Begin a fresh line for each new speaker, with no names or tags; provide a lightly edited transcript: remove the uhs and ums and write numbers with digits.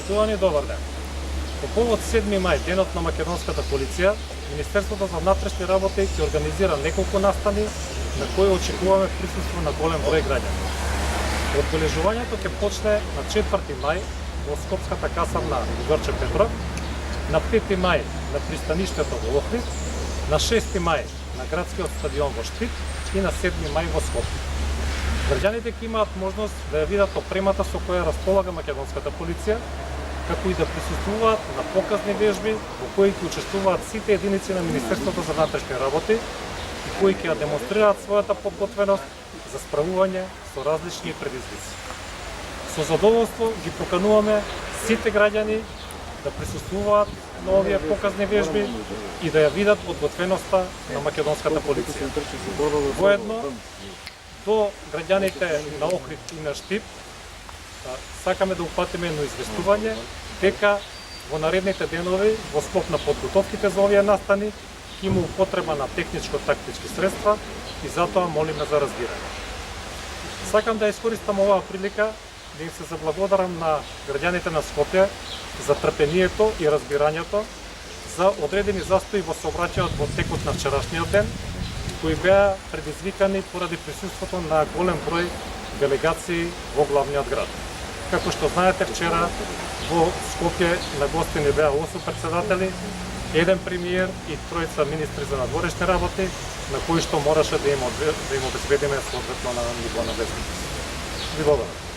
Почитувани добар ден. По повод 7 мај, денот на македонската полиција, Министерството за внатрешни работи ќе организира неколку настани на кои очекуваме присуство на голем број граѓани. Одбележувањето ќе почне на 4 мај во Скопската касарна Горче Петров, на 5 мај на пристаништето во Охрид, на 6 мај на градскиот стадион во Штип и на 7 мај во Скопје. Граѓаните ќе имаат можност да ја видат опремата со која располага македонската полиција, како и да присуствуваат на показни вежби во кои ќе учествуваат сите единици на Министерството за внатрешни работи и кои ќе ја демонстрираат својата подготвеност за справување со различни предизвици. Со задоволство ги покануваме сите граѓани да присуствуваат на овие показни вежби и да ја видат подготвеноста на македонската полиција. Воедно, до граѓаните на Охрид и на Штип, сакаме да упатиме едно известување дека во наредните денови во скоп на подготовките за овие настани ќе има употреба на техничко-тактички средства и затоа молиме за разбирање. Сакам да искористам оваа прилика да им се заблагодарам на граѓаните на Скопје за трпението и разбирањето за одредени застои во сообраќајот во текот на вчерашниот ден, кои беа предизвикани поради присуството на голем број делегации во главниот град. Како што знаете, вчера во Скопје на гостини беа 8 председатели, 1 премиер и 3 министри за надворешни работи, на кои што мораше да им обезбедиме соодветно на ниво на безбедност. Ви благодарам.